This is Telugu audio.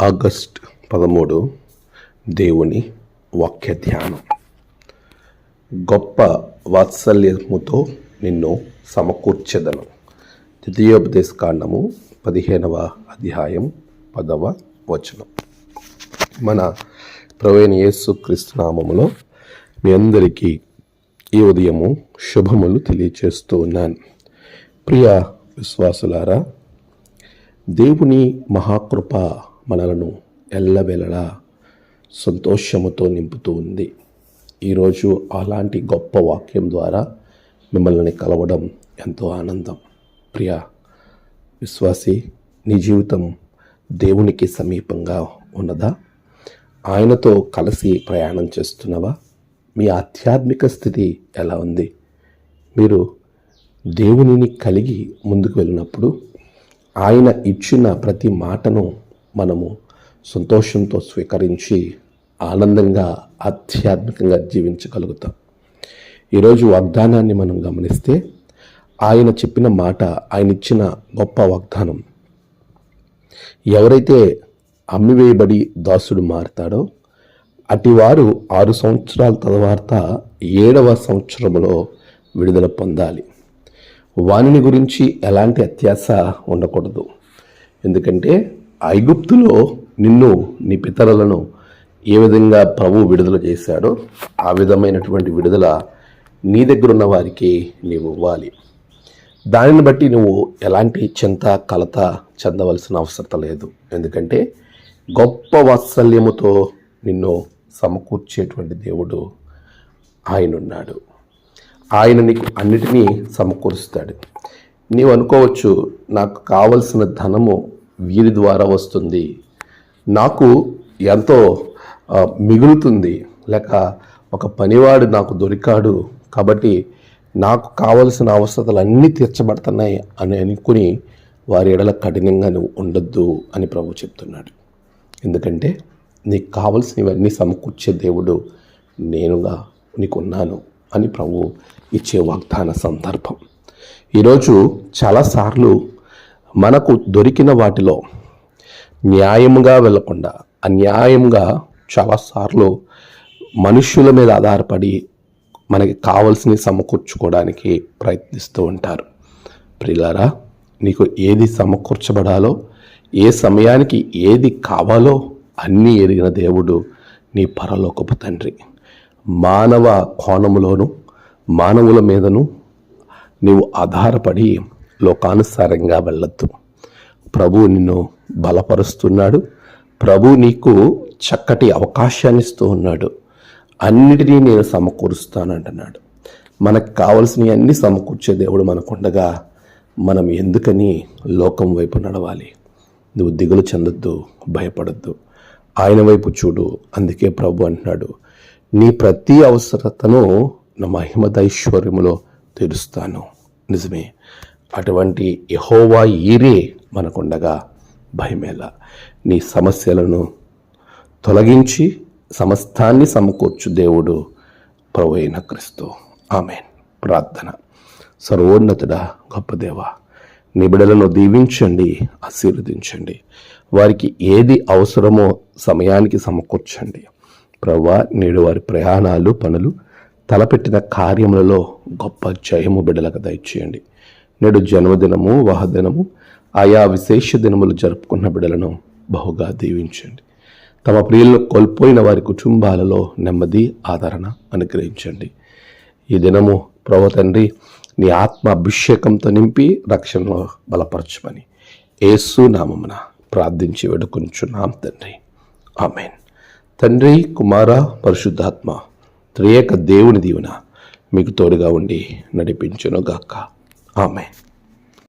ఆగస్ట్ 13 దేవుని వాక్య ధ్యానం. గొప్ప వాత్సల్యముతో నిన్ను సమకూర్చెదను. ద్వితీయోపదేశ కాండము 15వ అధ్యాయం 10వ వచనం. మన ప్రభువైన యేసుక్రీస్తు నామములో మీ అందరికీ ఈ ఉదయము శుభములు తెలియచేస్తూ ఉన్నాను. ప్రియ విశ్వాసులారా, దేవుని మహాకృప మనలను ఎల్లవేళలా సంతోషముతో నింపుతూ ఉంది. ఈరోజు అలాంటి గొప్ప వాక్యం ద్వారా మిమ్మల్ని కలవడం ఎంతో ఆనందం. ప్రియ విశ్వాసి, నీ జీవితం దేవునికి సమీపంగా ఉన్నదా? ఆయనతో కలిసి ప్రయాణం చేస్తున్నావా? మీ ఆధ్యాత్మిక స్థితి ఎలా ఉంది? మీరు దేవునిని కలిగి ముందుకు వెళ్ళినప్పుడు ఆయన ఇచ్చిన ప్రతి మాటను మనము సంతోషంతో స్వీకరించి ఆనందంగా ఆధ్యాత్మికంగా జీవించగలుగుతాం. ఈరోజు వాగ్దానాన్ని మనం గమనిస్తే ఆయన చెప్పిన మాట, ఆయన ఇచ్చిన గొప్ప వాగ్దానం, ఎవరైతే అమ్మివేయబడి దాసుడు మారుతాడో అటివారు 6 సంవత్సరాల తర్వాత 7వ సంవత్సరంలో విడుదల పొందాలి. వానిని గురించి ఎలాంటి అత్యాశ ఉండకూడదు. ఎందుకంటే ఐగుప్తులో నిన్ను, నీ పితరులను ఏ విధంగా ప్రభు విడుదల చేశాడో ఆ విధమైనటువంటి విడుదల నీ దగ్గర ఉన్న వారికి నీవు ఇవ్వాలి. దానిని బట్టి నువ్వు ఎలాంటి చింత కలత చెందవలసిన అవసరం లేదు. ఎందుకంటే గొప్ప వాత్సల్యముతో నిన్ను సమకూర్చేటువంటి దేవుడు ఆయన ఉన్నాడు. ఆయన నీకు అన్నిటినీ సమకూరుస్తాడు. నీవు అనుకోవచ్చు, నాకు కావలసిన ధనము వీరి ద్వారా వస్తుంది, నాకు ఎంతో మిగులుతుంది, లేక ఒక పనివాడు నాకు దొరికాడు కాబట్టి నాకు కావలసిన అవసరాలు అన్నీ తీర్చబడుతున్నాయి అని అనుకుని వారి ఎడల కఠినంగా నువ్వు ఉండొద్దు అని ప్రభు చెప్తున్నాడు. ఎందుకంటే నీకు కావలసినవన్నీ సమకూర్చే దేవుడు నేనుగా నీకున్నాను అని ప్రభు ఇచ్చే వాగ్దాన సందర్భం. ఈరోజు చాలాసార్లు మనకు దొరికిన వాటిలో న్యాయముగా వెళ్లకుండా అన్యాయంగా చాలాసార్లు మనుష్యుల మీద ఆధారపడి మనకి కావలసినవి సమకూర్చుకోవడానికి ప్రయత్నిస్తూ ఉంటారు. ప్రియులారా, నీకు ఏది సమకూర్చబడాలో, ఏ సమయానికి ఏది కావాలో అన్నీ ఎరిగిన దేవుడు నీ పరలోకపు తండ్రి. మానవ కోణములోను మానవుల మీదను నీవు ఆధారపడి లోకానుసారంగా వెళ్ళొద్దు. ప్రభు నిన్ను బలపరుస్తున్నాడు. ప్రభు నీకు చక్కటి అవకాశాన్ని ఇస్తూ ఉన్నాడు. అన్నిటినీ నేను సమకూరుస్తానంటున్నాడు. మనకు కావలసినవి అన్నీ సమకూర్చే దేవుడు మనకుండగా మనం ఎందుకని లోకం వైపు నడవాలి? నువ్వు దిగులు చెందొద్దు, భయపడొద్దు, ఆయన వైపు చూడు. అందుకే ప్రభు అంటున్నాడు, నీ ప్రతి అవసరతను నా మహిమదైశ్వర్యములో తీరుస్తాను. నిజమే, అటువంటి యెహోవా ఈరే మనకుండగా భయమేలా? నీ సమస్యలను తొలగించి సమస్తాన్ని సమకూర్చు దేవుడు ప్రభు అయిన క్రీస్తు. ఆమేన్. ప్రార్థన. సర్వోన్నతుడా, గొప్ప దేవా, నీ బిడ్డలను దీవించండి, ఆశీర్వదించండి. వారికి ఏది అవసరమో సమయానికి సమకూర్చండి. ప్రభువా, నేడు వారి ప్రయాణాలు, పనులు, తలపెట్టిన కార్యములలో గొప్ప జయము బిడ్డలకు దయచేయండి. నేడు జన్మదినము, వాహదినము, ఆయా విశేష దినములు జరుపుకున్న బిడ్డలను బహుగా దీవించండి. తమ ప్రియులను కోల్పోయిన వారి కుటుంబాలలో నెమ్మది, ఆదరణ అనుగ్రహించండి. ఈ దినము ప్రభు తండ్రి, నీ ఆత్మ అభిషేకంతో నింపి రక్షణలో బలపరచమని యేసు నామమున ప్రార్థించి వేడుకొనుచున్నాం తండ్రి. ఆమేన్. తండ్రి, కుమార, పరిశుద్ధాత్మ త్రియేక దేవుని దీవెన మీకు తోడుగా ఉండి నడిపించును గాక. ఆమేన్.